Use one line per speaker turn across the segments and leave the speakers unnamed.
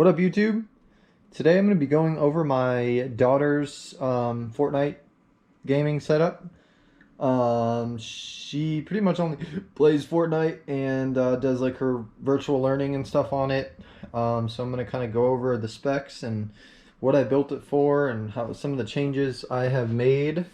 What up, YouTube? Today I'm going to be going over my daughter's Fortnite gaming setup. She pretty much only plays Fortnite and does like her virtual learning and stuff on it. So I'm going to kind of go over the specs and what I built it for and how some of the changes I have made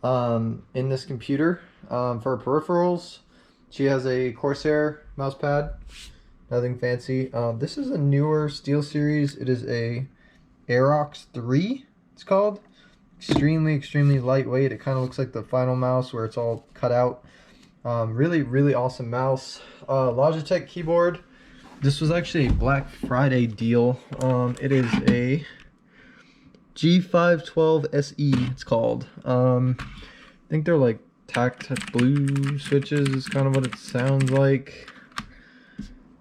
in this computer for peripherals. She has a Corsair mousepad. Nothing fancy. This is a newer SteelSeries. It is a Aerox 3, it's called. Extremely lightweight. It kind of looks like the final mouse where it's all cut out. Really awesome mouse. Logitech keyboard. This was actually a Black Friday deal. It is a G512 SE, it's called. I think they're like tact blue switches is kind of what it sounds like.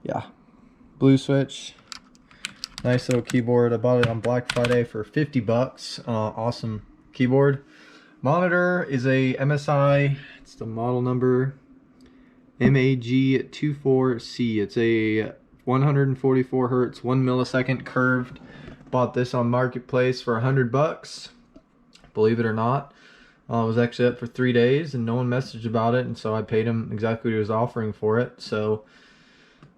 Yeah, blue switch. Nice little keyboard. I bought it on Black Friday for 50 bucks. Awesome keyboard. Monitor is a MSI. It's the model number MAG24C. It's a 144 hertz, 1 millisecond curved. Bought this on Marketplace for 100 bucks. Believe it or not. It was actually up for 3 days and no one messaged about it, and so I paid him exactly what he was offering for it. So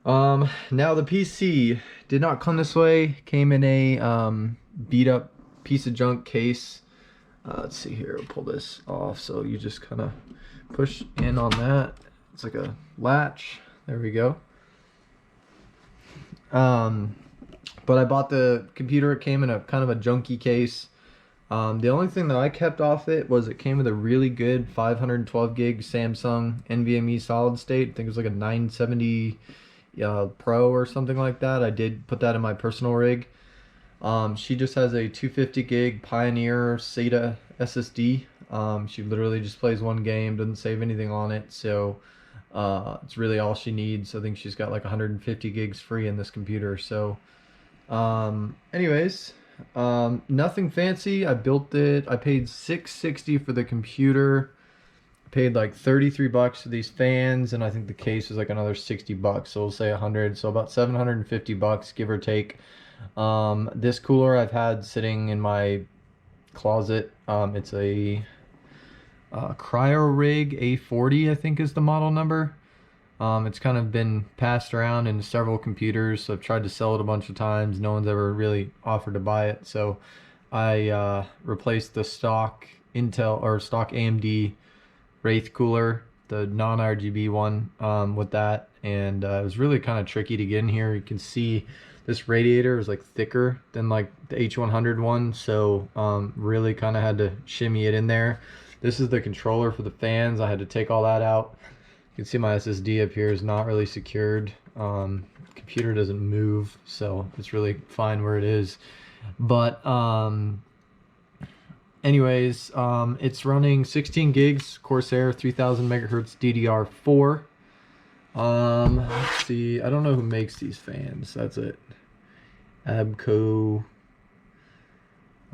now the PC did not come this way. Came in a beat up piece of junk case. Let's see here, we'll pull this off. So you just kind of push in on that. It's like a latch. There we go. But I bought the computer. It came in a kind of a junky case. The only thing that I kept off it was it came with a really good 512 gig Samsung NVMe solid state. I think it was like a 970 Pro or something like that. I did put that in my personal rig. She just has a 250 gig Pioneer SATA SSD. She literally just plays one game, doesn't save anything on it, so it's really all she needs. I think she's got like 150 gigs free in this computer. So anyways, nothing fancy. I built it. I paid $660 for the computer. Paid like 33 bucks for these fans, and I think the case was like another 60 bucks, so we'll say 100, so about 750 bucks, give or take. This cooler I've had sitting in my closet. It's a cryorig A40, I think is the model number. It's kind of been passed around into several computers, so I've tried to sell it a bunch of times. No one's ever really offered to buy it, so I replaced the stock Intel or stock AMD Wraith cooler, the non-RGB one, with that, and it was really kind of tricky to get in here. You can see this radiator is like thicker than like the H100 one, so really kind of had to shimmy it in there. This is the controller for the fans. I had to take all that out. You can see my SSD up here is not really secured. Computer doesn't move, so it's really fine where it is. But anyways, it's running 16 gigs Corsair 3000 megahertz DDR4. Let's see, I don't know who makes these fans. That's it. Abco.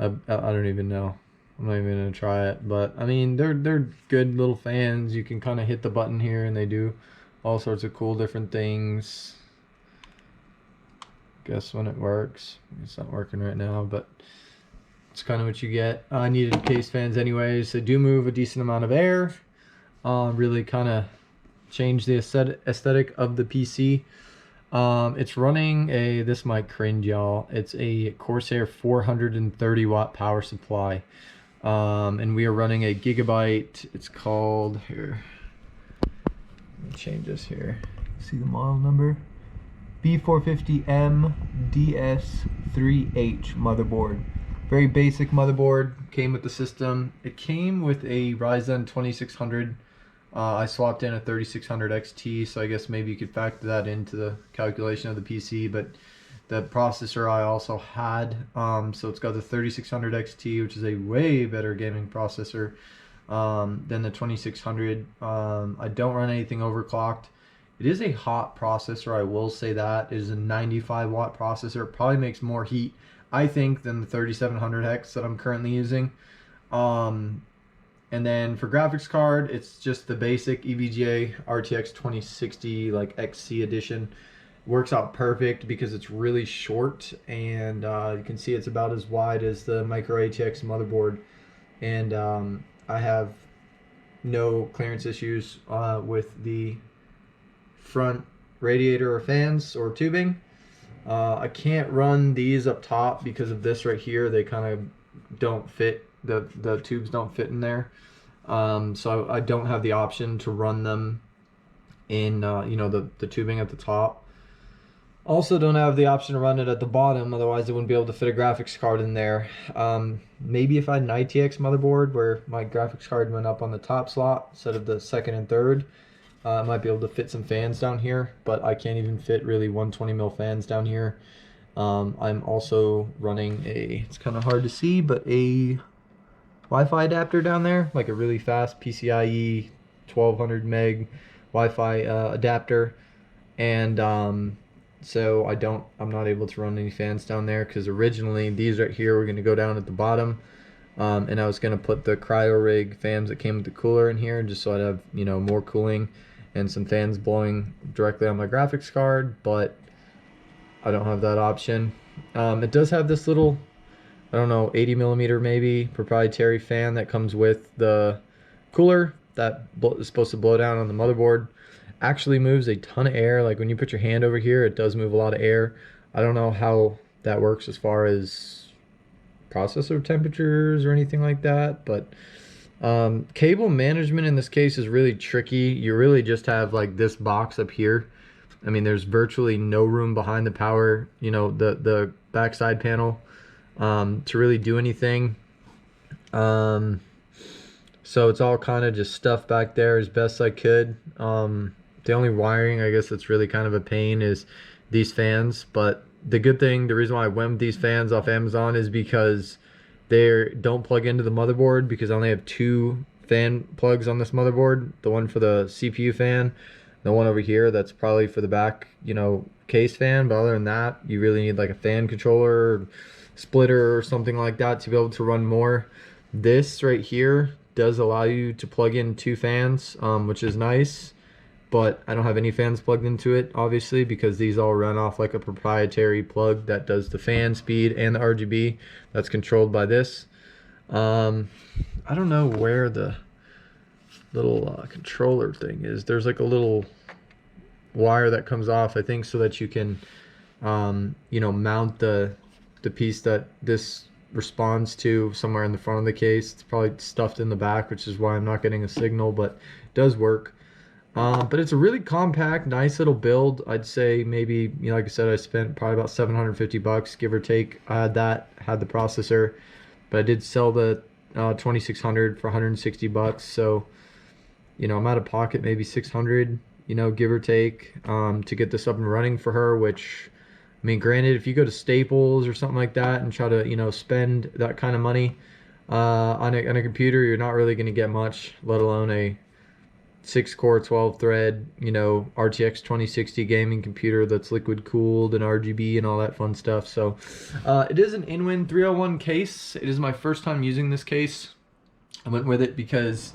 I don't even know. I'm not even gonna try it, but I mean they're good little fans. You can kind of hit the button here and they do all sorts of cool different things. Guess when it works. It's not working right now, but it's kind of what you get. I needed case fans anyways. They do move a decent amount of air. Really kind of change the aesthetic of the PC. It's running a, this might cringe y'all, it's a Corsair 430 watt power supply. And we are running a gigabyte. It's called, here, let me change this here. See the model number? B450M DS3H motherboard. Very basic motherboard, came with the system. It came with a Ryzen 2600. I swapped in a 3600 XT, so I guess maybe you could factor that into the calculation of the PC, but the processor I also had, so it's got the 3600 XT, which is a way better gaming processor than the 2600. I don't run anything overclocked. It is a hot processor, I will say that. It is a 95 watt processor. It probably makes more heat, I think, than the 3700X that I'm currently using. And then for graphics card, it's just the basic EVGA RTX 2060 like XC edition. Works out perfect because it's really short, and you can see it's about as wide as the micro ATX motherboard. And I have no clearance issues with the front radiator or fans or tubing. I can't run these up top because of this right here. They kind of don't fit, the tubes don't fit in there. So I don't have the option to run them in the tubing at the top. Also don't have the option to run it at the bottom, otherwise I wouldn't be able to fit a graphics card in there. Maybe if I had an ITX motherboard where my graphics card went up on the top slot instead of the second and third, I might be able to fit some fans down here, but I can't even fit really 120mm fans down here. I'm also running it's kind of hard to see, but a Wi-Fi adapter down there, like a really fast PCIe 1200 meg Wi-Fi adapter. And so I'm not able to run any fans down there because originally these right here were going to go down at the bottom. And I was going to put the cryorig fans that came with the cooler in here just so I'd have, more cooling and some fans blowing directly on my graphics card, but I don't have that option. It does have this little, I don't know, 80mm maybe proprietary fan that comes with the cooler that is supposed to blow down on the motherboard. Actually moves a ton of air. Like when you put your hand over here, it does move a lot of air. I don't know how that works as far as processor temperatures or anything like that, but cable management in this case is really tricky. You really just have like this box up here. I mean, there's virtually no room behind the power, the backside panel to really do anything. So it's all kind of just stuff back there as best I could. The only wiring, I guess, that's really kind of a pain is these fans. But the good thing, the reason why I went with these fans off Amazon is because they don't plug into the motherboard, because I only have 2 fan plugs on this motherboard. The one for the CPU fan, the one over here that's probably for the back, case fan. But other than that, you really need like a fan controller or splitter or something like that to be able to run more. This right here does allow you to plug in 2 fans, which is nice. But I don't have any fans plugged into it, obviously, because these all run off like a proprietary plug that does the fan speed and the RGB that's controlled by this. I don't know where the little controller thing is. There's like a little wire that comes off, I think, so that you can, mount the piece that this responds to somewhere in the front of the case. It's probably stuffed in the back, which is why I'm not getting a signal, but it does work. But it's a really compact, nice little build. I'd say maybe, like I said, I spent probably about $750, give or take. I had the processor, but I did sell the 2600 for $160. So, I'm out of pocket maybe 600, give or take, to get this up and running for her, which, I mean, granted, if you go to Staples or something like that and try to, spend that kind of money on a computer, you're not really going to get much, let alone a 6-core 12-thread RTX 2060 gaming computer that's liquid cooled and RGB and all that fun stuff. So it is an Inwin 301 case. It is my first time using this case. I went with it because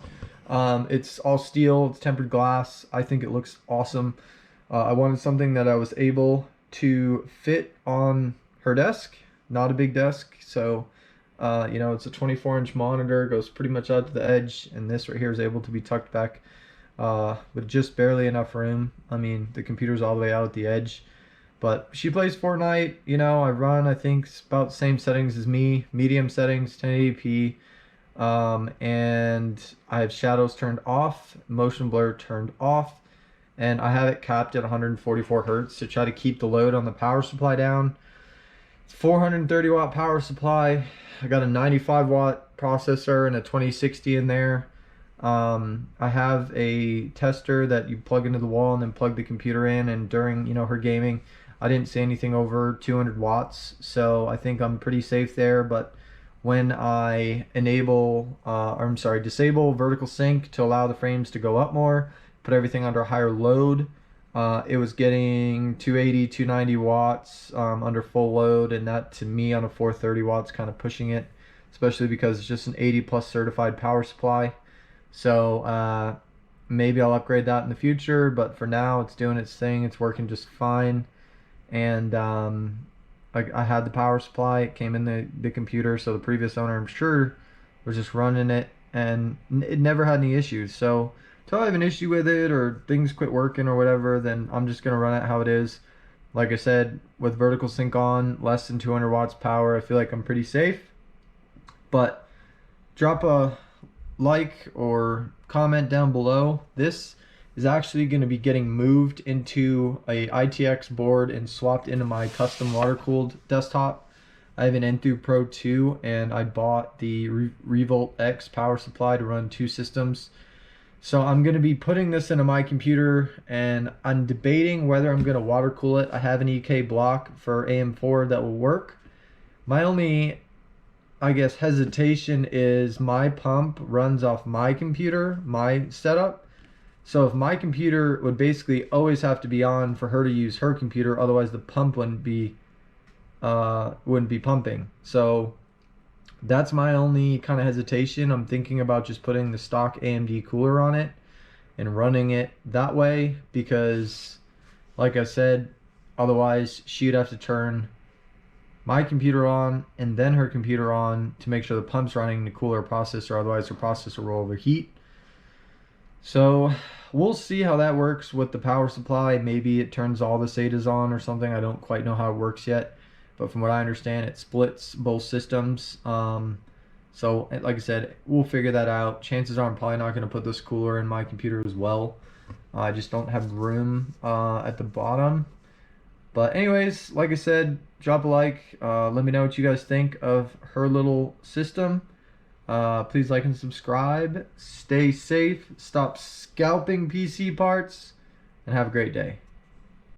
it's all steel, it's tempered glass. I think it looks awesome. I wanted something that I was able to fit on her desk, not a big desk. So it's a 24-inch monitor, goes pretty much out to the edge, and this right here is able to be tucked back with just barely enough room. I mean, the computer's all the way out at the edge, but she plays Fortnite. I run, I think, about the same settings as me, medium settings, 1080p, and I have shadows turned off, motion blur turned off, and I have it capped at 144 hertz to try to keep the load on the power supply down. It's 430 watt power supply. I got a 95 watt processor and a 2060 in there. I have a tester that you plug into the wall and then plug the computer in, and during her gaming, I didn't see anything over 200 watts, so I think I'm pretty safe there. But when I disable vertical sync to allow the frames to go up more, put everything under a higher load, it was getting 280, 290 watts under full load, and that to me on a 430 watts kind of pushing it, especially because it's just an 80 plus certified power supply. So maybe I'll upgrade that in the future, but for now it's doing its thing. It's working just fine. and like I had the power supply. It came in the computer, so the previous owner, I'm sure, was just running it, and it never had any issues. So until I have an issue with it or things quit working or whatever, then I'm just gonna run it how it is. Like I said, with vertical sync on, less than 200 watts power, I feel like I'm pretty safe. But drop a like or comment down below. This is actually going to be getting moved into a ITX board and swapped into my custom water-cooled desktop. I have an Enthoo Pro 2, and I bought the Revolt X power supply to run 2 systems. So I'm going to be putting this into my computer, and I'm debating whether I'm going to water cool it. I have an EK block for AM4 that will work. My only, I guess, hesitation is my pump runs off my computer, my setup. So if my computer would basically always have to be on for her to use her computer, otherwise the pump wouldn't be pumping. So that's my only kind of hesitation. I'm thinking about just putting the stock AMD cooler on it and running it that way, because like I said, otherwise she'd have to turn my computer on and then her computer on to make sure the pump's running to cool her processor, otherwise her processor will overheat. So we'll see how that works with the power supply. Maybe it turns all the SATAs on or something. I don't quite know how it works yet, but from what I understand, it splits both systems. So like I said, we'll figure that out. Chances are I'm probably not going to put this cooler in my computer as well. I just don't have room at the bottom. But anyways, like I said, drop a like. Let me know what you guys think of her little system. Please like and subscribe. Stay safe. Stop scalping PC parts. And have a great day.